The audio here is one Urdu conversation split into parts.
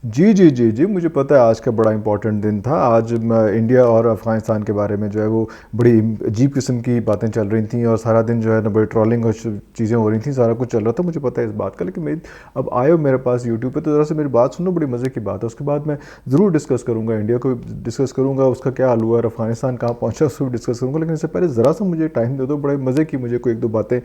جی جی جی جی، مجھے پتہ ہے آج کا بڑا امپورٹنٹ دن تھا. آج انڈیا اور افغانستان کے بارے میں جو ہے وہ بڑی عجیب قسم کی باتیں چل رہی تھیں، اور سارا دن جو ہے نا بڑی ٹرولنگ اور چیزیں ہو رہی تھیں، سارا کچھ چل رہا تھا. مجھے پتہ ہے اس بات کا، لیکن اب آئے ہو میرے پاس یوٹیوب پہ تو ذرا سے میری بات سنو، بڑی مزے کی بات ہے. اس کے بعد میں ضرور ڈسکس کروں گا انڈیا کو، ڈسکس کروں گا اس کا کیا حال ہوا، اور افغانستان کہاں پہنچا اس کو بھی ڈسکس کروں گا. لیکن اس سے پہلے ذرا سا مجھے ٹائم دے دو، بڑے مزے کی مجھے کوئی ایک دو باتیں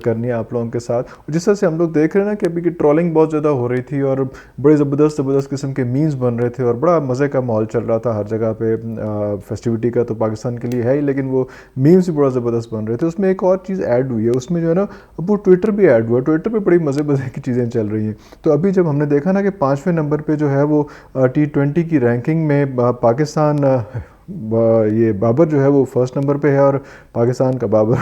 کرنی ہے آپ لوگوں کے ساتھ. جس طرح سے ہم لوگ دیکھ رہے ہیں نا کہ ابھی کی ٹرولنگ بہت زیادہ ہو رہی تھی، اور بڑے زبردست زبردست قسم کے میمز بن رہے تھے، اور بڑا مزے کا ماحول چل رہا تھا ہر جگہ پہ. فیسٹیوٹی کا تو پاکستان کے لیے ہے ہی، لیکن وہ میمز بھی بڑا زبردست بن رہے تھے. اس میں ایک اور چیز ایڈ ہوئی ہے، اس میں جو ہے نا اب وہ ٹویٹر بھی ایڈ ہوا ہے. ٹویٹر پہ بڑی مزے مزے کی چیزیں چل رہی ہیں. تو ابھی جب ہم نے دیکھا نا کہ 5ویں نمبر پہ جو ہے وہ T20 کی رینکنگ میں پاکستان، یہ بابر جو ہے وہ فرسٹ نمبر پہ ہے، اور پاکستان کا بابر،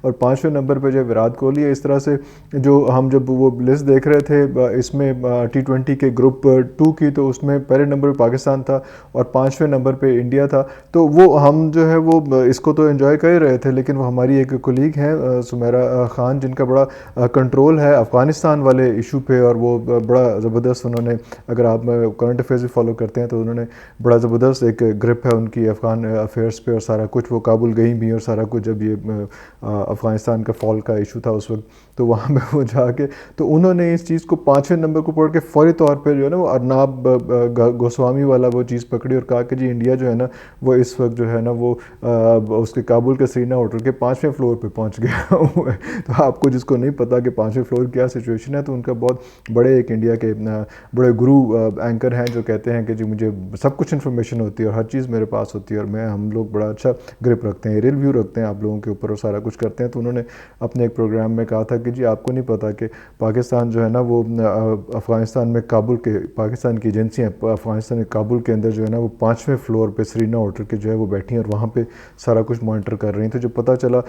اور 5ویں نمبر پہ جو ہے وراٹ کوہلی ہے. اس طرح سے جو ہم جب وہ لسٹ دیکھ رہے تھے اس میں T20 کے گروپ 2 کی، تو اس میں پہلے نمبر پہ پاکستان تھا اور 5ویں نمبر پہ انڈیا تھا. تو وہ ہم جو ہے وہ اس کو تو انجوائے کر ہی رہے تھے، لیکن وہ ہماری ایک کولیگ ہیں سمیرا خان، جن کا بڑا کنٹرول ہے افغانستان والے ایشو پہ، اور وہ بڑا زبردست انہوں نے، اگر آپ کرنٹ افیئرز بھی فالو کرتے ہیں تو انہوں نے بڑا زبردست ایک گرپ ہے ان کی افغان افیئرس پہ، اور سارا کچھ وہ کابل گئی بھی، اور سارا کچھ جب یہ افغانستان کا فال کا ایشو تھا اس وقت، تو وہاں پہ وہ جا کے تو انہوں نے اس چیز کو 5ویں نمبر کو پڑھ کے فوری طور پہ جو ہے نا وہ ارناب گوسوامی والا وہ چیز پکڑی، اور کہا کہ جی انڈیا جو ہے نا وہ اس وقت جو ہے نا وہ اس کے کابل کے سرینا ہوٹل کے 5ویں فلور پہ پہنچ گیا ہوا ہے. تو آپ کو جس کو نہیں پتا کہ 5ویں فلور کیا سچویشن ہے، تو ان کا بہت بڑے ایک انڈیا کے بڑے گرو اینکر ہیں جو کہتے ہیں کہ جی مجھے سب کچھ انفارمیشن ہوتی ہے اور ہر چیز میرے پاس ہوتی ہے، اور ہم لوگ بڑا اچھا گرپ رکھتے ہیں، ریل ویو رکھتے ہیں آپ لوگوں کے اوپر، اور سارا کچھ کرتے ہیں. تو انہوں نے اپنے ایک پروگرام میں کہا تھا کہ جی آپ کو نہیں پتا کہ پاکستان جو ہے نا وہ افغانستان میں کابل کے، پاکستان کی ایجنسیاں افغانستان کے کابل کے اندر جو ہے نا وہ 5ویں فلور پہ سرینا ہوٹل کے جو ہے وہ بیٹھی ہیں، اور وہاں پہ سارا کچھ مانیٹر کر رہی ہیں. تو جب پتہ چلا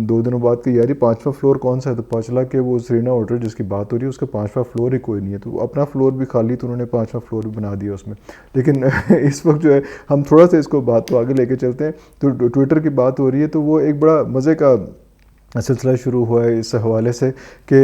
2 دنوں بعد کہ یار یہ 5واں فلور کون سا ہے، تو پتہ چلا کہ وہ سرینا ہوٹل جس کی بات ہو رہی ہے اس کا 5واں فلور ہی کوئی نہیں ہے. تو اپنا فلور بھی خالی، تو انہوں نے 5واں فلور بھی بنا دیا اس میں. لیکن اس وقت جو ہے ہم تھوڑا سا اس کو بات کو آگے لے کے چلتے ہیں. تو ٹویٹر کی بات ہو رہی ہے، تو وہ ایک بڑا مزے کا سلسلہ شروع ہوا ہے اس حوالے سے کہ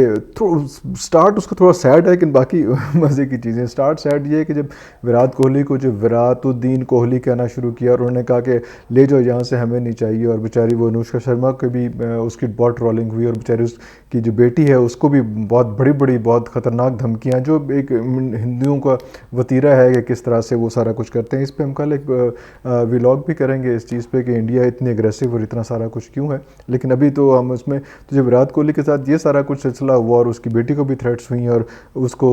سٹارٹ اس کا تھوڑا سیڈ ہے، لیکن باقی مزے کی چیزیں. سٹارٹ سیڈ یہ ہے کہ جب وراٹ کوہلی کو جو وراٹ الدین کوہلی کہنا شروع کیا، اور انہوں نے کہا کہ لے جاؤ یہاں سے، ہمیں نہیں چاہیے. اور بیچاری وہ انوشکا شرما کے بھی اس کی بہت ٹرولنگ ہوئی، اور بیچاری اس کی جو بیٹی ہے اس کو بھی بہت بڑی بڑی بہت خطرناک دھمکیاں، جو ایک ہندوؤں کا وتیرہ ہے کہ کس طرح سے وہ سارا کچھ کرتے ہیں. اس پہ ہم کل ایک ولاگ بھی کریں گے اس چیز پہ کہ انڈیا اتنی اگریسو اور اتنا سارا کچھ کیوں ہے. لیکن ابھی تو ہم اس میں، تو جب وراٹ کوہلی کے ساتھ یہ سارا کچھ سلسلہ ہوا، اور اس کی بیٹی کو بھی تھریٹس ہوئیں، اور اس کو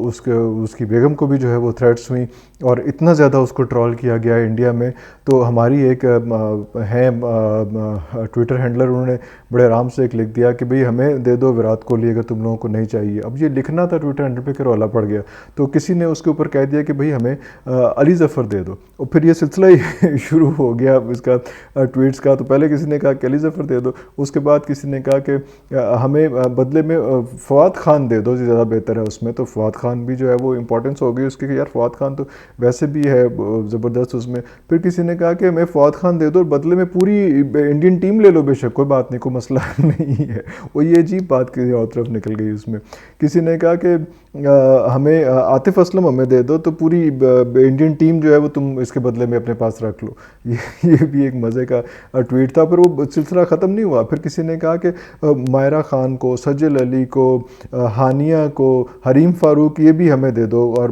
اس کی بیگم کو بھی جو ہے وہ تھریٹس ہوئیں، اور اتنا زیادہ اس کو ٹرول کیا گیا انڈیا میں. تو ہماری ایک ہے ٹویٹر ہینڈلر، انہوں نے بڑے آرام سے ایک لکھ دیا کہ بھئی ہمیں دے دو وراٹ کوہلی اگر تم لوگوں کو نہیں چاہیے. اب یہ لکھنا تھا ٹویٹر ہینڈل پہ کہ رولا پڑ گیا، تو کسی نے اس کے اوپر کہہ دیا کہ بھئی ہمیں علی ظفر دے دو. اور پھر یہ سلسلہ ہی شروع ہو گیا اس کا ٹویٹس کا. تو پہلے کسی نے کہا کہ علی ظفر دے دو، اس کے بعد کسی نے کہا کہ ہمیں بدلے میں فواد خان دے دو، زیادہ بہتر ہے اس میں. تو فواد خان بھی جو ہے وہ امپورٹنس ہو گئی اس کی کہ یار فواد خان تو ویسے بھی ہے زبردست اس میں. پھر کسی نے کہا کہ ہمیں فواد خان دے دو اور بدلے میں پوری انڈین ٹیم لے لو، بے شک کوئی بات نہیں، کوئی مسئلہ نہیں ہے. وہ یہ عجیب بات کسی اور طرف نکل گئی اس میں. کسی نے کہا کہ ہمیں عاطف اسلم ہمیں دے دو، تو پوری انڈین ٹیم جو ہے وہ تم اس کے بدلے میں اپنے پاس رکھ لو. یہ بھی ایک مزے کا ٹویٹ تھا. پھر وہ سلسلہ ختم نہیں ہوا، پھر کسی نے کہا کہ مائرہ خان کو، سجل علی کو، ہانیہ کو، حریم فاروق یہ بھی ہمیں دے دو، اور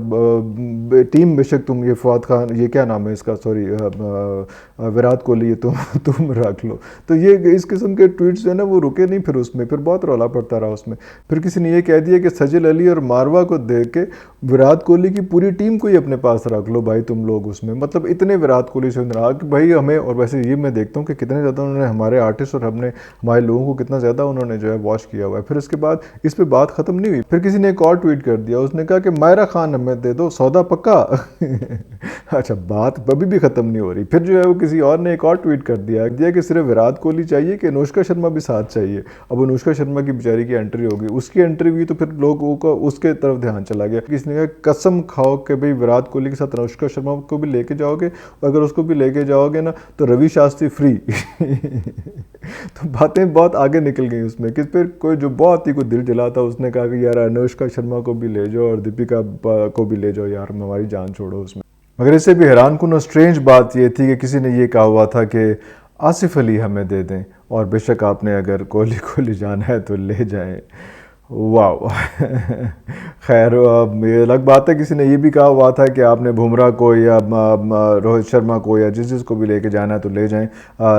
ٹیم بے شک تم یہ فواد خان، یہ کیا نام ہے اس کا، سوری وراٹ کوہلی، یہ تم رکھ لو. تو یہ اس قسم کے ٹویٹس جو ہے نا وہ رکے نہیں پھر اس میں، پھر بہت رولا پڑتا رہا اس میں. پھر کسی نے یہ کہہ دیا کہ سجل علی اور ماروا کو دے کے وراٹ کوہلی کی پوری ٹیم کو ہی اپنے پاس رکھ لو بھائی تم لوگ اس میں. مطلب اتنے وراٹ کوہلی سے ناراض کہ بھائی ہمیں، اور ویسے یہ میں دیکھتا ہوں کہ کتنے زیادہ انہوں نے ہمارے آرٹسٹ اور ہمارے لوگوں کو کتنا زیادہ انہوں نے جو ہے واچ کیا ہوا ہے. پھر اس کے بعد اس پہ بات ختم نہیں ہوئی، پھر کسی نے ایک اور ٹویٹ کر دیا، اس نے کہا کہ مائرہ خان ہمیں دے دو، سودا پکا. اچھا بات ابھی بھی ختم نہیں ہو رہی. پھر جو ہے وہ کسی اور نے ایک اور ٹویٹ کر دیا کہ صرف وراٹ کوہلی چاہیے کہ انوشکا شرما بھی ساتھ چاہیے. اب انوشکا شرما کی بیچاری کی انٹری ہو گئی، اس کی انٹری ہوئی تو پھر لوگوں کا اس کے طرف دھیان چلا گیا. کسی نے کہا قسم کھاؤ کہ بھئی وراٹ کوہلی کے ساتھ انوشکا شرما کو بھی لے کے جاؤ گے، اور اگر اس کو بھی لے کے جاؤ گے نا تو روی شاستری فری. تو باتیں بہت آگے نکل گئیں اس میں کہ پھر کوئی جو بہت ہی کوئی دل جلا تھا اس نے کہا کہ یار انوشکا شرما کو بھی لے جاؤ اور دیپیکا کو بھی لے جاؤ یار، ہماری جان چھوڑو اس میں. مگر اس سے بھی حیران کن اور اسٹرینج بات یہ تھی کہ کسی نے یہ کہا ہوا تھا کہ آصف علی ہمیں دے دیں، اور بے شک آپ نے اگر کوہلی کو لے جانا ہے تو لے جائیں. واو. خیر یہ الگ بات ہے، کسی نے یہ بھی کہا ہوا تھا کہ آپ نے بمراہ کو یا روہت شرما کو یا جس کو بھی لے کے جانا ہے تو لے جائیں،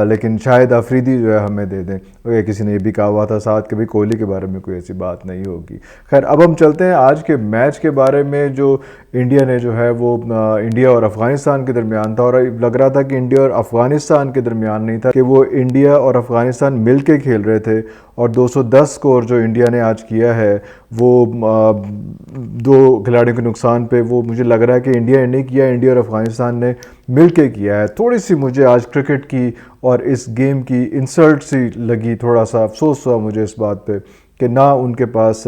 لیکن شاید افریدی جو ہے ہمیں دے دیں. کسی نے یہ بھی کہا ہوا تھا ساتھ کہ بھائی کوہلی کے بارے میں کوئی ایسی بات نہیں ہوگی. خیر اب ہم چلتے ہیں آج کے میچ کے بارے میں جو انڈیا نے جو ہے وہ انڈیا اور افغانستان کے درمیان تھا، اور لگ رہا تھا کہ انڈیا اور افغانستان کے درمیان نہیں تھا، کہ وہ انڈیا اور افغانستان مل کے کھیل رہے تھے. اور 210 سکور جو انڈیا نے آج کیا ہے وہ دو کھلاڑیوں کے نقصان پہ، وہ مجھے لگ رہا ہے کہ انڈیا نے نہیں کیا، انڈیا اور افغانستان نے مل کے کیا ہے. تھوڑی سی مجھے آج کرکٹ کی اور اس گیم کی انسلٹ سی لگی، تھوڑا سا افسوس ہوا مجھے اس بات پہ کہ نہ ان کے پاس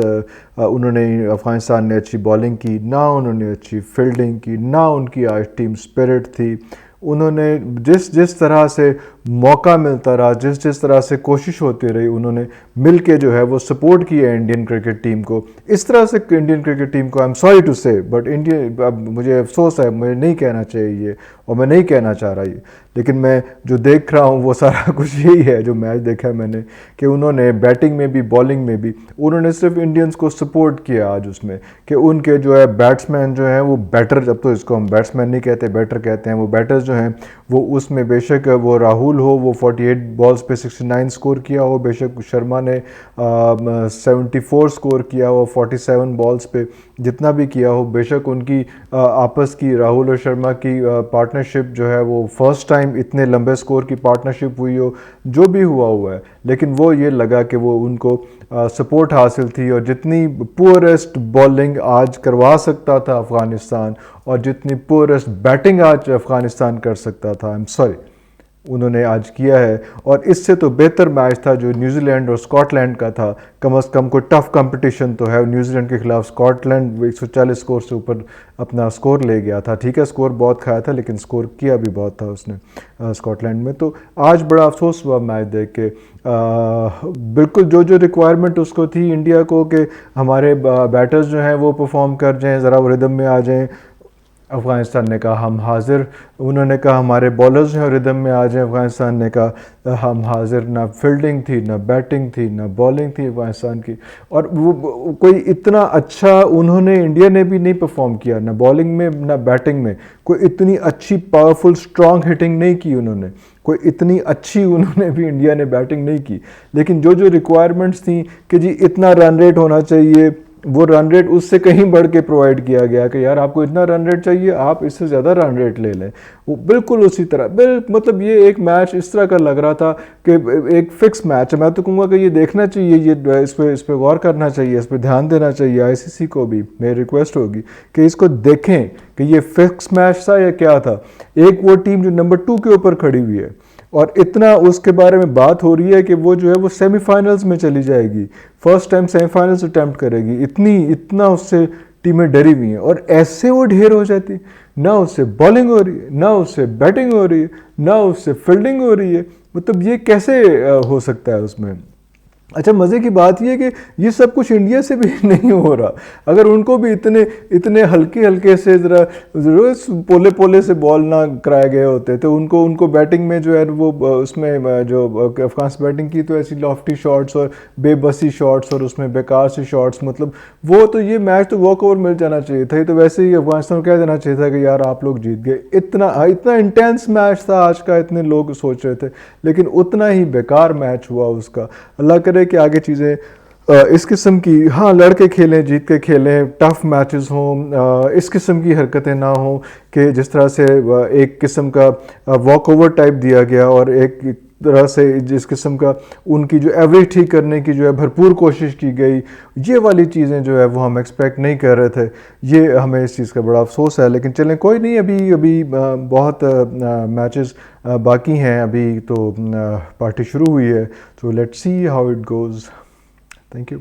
انہوں نے افغانستان نے اچھی بالنگ کی، نہ انہوں نے اچھی فیلڈنگ کی، نہ ان کی آج ٹیم سپرٹ تھی. انہوں نے جس طرح سے موقع ملتا رہا، جس طرح سے کوشش ہوتی رہی، انہوں نے مل کے جو ہے وہ سپورٹ کیا انڈین کرکٹ ٹیم کو. اس طرح سے انڈین کرکٹ ٹیم کو آئی ایم سوری ٹو سے، بٹ انڈیا، اب مجھے افسوس ہے، مجھے نہیں کہنا چاہیے یہ، اور میں نہیں کہنا چاہ رہا یہ، لیکن میں جو دیکھ رہا ہوں وہ سارا کچھ یہی ہے جو میچ دیکھا ہے میں نے، کہ انہوں نے بیٹنگ میں بھی بالنگ میں بھی انہوں نے صرف انڈینز کو سپورٹ کیا آج اس میں، کہ ان کے جو ہے بیٹسمین جو ہیں وہ بیٹر، جب تو اس کو ہم بیٹسمین نہیں کہتے بیٹر کہتے ہیں، وہ بیٹرز جو ہیں وہ اس میں بے شک وہ راہول ہو وہ 48 بالز پہ 69 سکور کیا ہو، بے شک شرما نے 74 سکور کیا ہو 47 بالز پہ، جتنا بھی کیا ہو، بے شک ان کی آپس کی راہول اور شرما کی پارٹنرشپ جو ہے وہ فرسٹ ٹائم اتنے لمبے سکور کی پارٹنرشپ ہوئی ہو، جو بھی ہوا ہے، لیکن وہ یہ لگا کہ وہ ان کو سپورٹ حاصل تھی. اور جتنی پورسٹ بالنگ آج کروا سکتا تھا افغانستان، اور جتنی پورسٹ بیٹنگ آج افغانستان کر سکتا تھا، آئی ایم سوری، انہوں نے آج کیا ہے. اور اس سے تو بہتر میچ تھا جو نیوزی لینڈ اور اسکاٹ لینڈ کا تھا. کم از کم کوئی ٹف کمپٹیشن تو ہے. نیوزی لینڈ کے خلاف اسکاٹ لینڈ 140 سکور سے اوپر اپنا سکور لے گیا تھا. ٹھیک ہے سکور بہت کھایا تھا لیکن سکور کیا بھی بہت تھا اس نے اسکاٹ لینڈ میں. تو آج بڑا افسوس ہوا میچ دیکھ کے. بالکل جو ریکوائرمنٹ اس کو تھی انڈیا کو کہ ہمارے بیٹرز جو ہیں وہ پرفارم کر جائیں، ذرا وہ ردم میں آ جائیں، افغانستان نے کہا ہم حاضر. انہوں نے کہا ہمارے بالرز جو ہیں ردم میں آ جائیں، افغانستان نے کہا ہم حاضر. نہ فیلڈنگ تھی، نہ بیٹنگ تھی، نہ بالنگ تھی افغانستان کی. اور وہ کوئی اتنا اچھا انہوں نے انڈیا نے بھی نہیں پرفارم کیا، نہ بالنگ میں نہ بیٹنگ میں. کوئی اتنی اچھی پاورفل اسٹرانگ ہٹنگ نہیں کی انہوں نے، کوئی اتنی اچھی انہوں نے بھی انڈیا نے بیٹنگ نہیں کی. لیکن جو ریکوائرمنٹس تھیں کہ جی اتنا رن ریٹ ہونا چاہیے، وہ رن ریٹ اس سے کہیں بڑھ کے پرووائڈ کیا گیا کہ یار آپ کو اتنا رن ریٹ چاہیے، آپ اس سے زیادہ رن ریٹ لے لیں. وہ بالکل اسی طرح مطلب یہ ایک میچ اس طرح کا لگ رہا تھا کہ ایک فکس میچ ہے. میں تو کہوں گا کہ یہ دیکھنا چاہیے، یہ اس پہ غور کرنا چاہیے، اس پہ دھیان دینا چاہیے. آئی سی سی کو بھی میری ریکویسٹ ہوگی کہ اس کو دیکھیں کہ یہ فکس میچ تھا یا کیا تھا. ایک وہ ٹیم جو نمبر 2 کے اوپر کھڑی ہوئی ہے اور اتنا اس کے بارے میں بات ہو رہی ہے کہ وہ جو ہے وہ سیمی فائنلز میں چلی جائے گی، first time semi finals attempt کرے گی. اتنا اس سے ٹیمیں ڈری ہوئی ہیں، اور ایسے وہ ڈھیر ہو جاتی، نہ اس سے بالنگ ہو رہی ہے، نہ اس سے بیٹنگ ہو رہی ہے، نہ اس سے فیلڈنگ ہو رہی ہے. مطلب یہ کیسے ہو سکتا ہے اس میں؟ اچھا مزے کی بات یہ کہ یہ سب کچھ انڈیا سے بھی نہیں ہو رہا. اگر ان کو بھی اتنے ہلکے سے ذرا پولے سے بال نہ کرائے گئے ہوتے تو ان کو بیٹنگ میں جو ہے وہ اس میں جو افغانستان بیٹنگ کی تو ایسی لافٹی شاٹس اور بے بسی شاٹس اور اس میں بیکار سی شاٹس، مطلب وہ تو یہ میچ تو واک اوور مل جانا چاہیے تھا. یہ تو ویسے ہی افغانستان کو کہہ دینا چاہیے تھا کہ یار آپ لوگ جیت گئے. اتنا انٹینس میچ تھا آج کا، اتنے لوگ سوچ رہے تھے، لیکن اتنا ہی بیکار میچ ہوا اس کا. اللہ کرے کہ آگے چیزیں اس قسم کی، ہاں لڑ کے کھیلیں، جیت کے کھیلیں، ٹف میچز ہوں، اس قسم کی حرکتیں نہ ہوں کہ جس طرح سے ایک قسم کا واک اوور ٹائپ دیا گیا، اور ایک طرح سے جس قسم کا ان کی جو ایوریج ٹھیک کرنے کی جو ہے بھرپور کوشش کی گئی. یہ والی چیزیں جو ہے وہ ہم ایکسپیکٹ نہیں کر رہے تھے. یہ ہمیں اس چیز کا بڑا افسوس ہے. لیکن چلیں کوئی نہیں، ابھی بہت میچز باقی ہیں. ابھی تو پارٹی شروع ہوئی ہے، تو let's see how it goes. Thank you.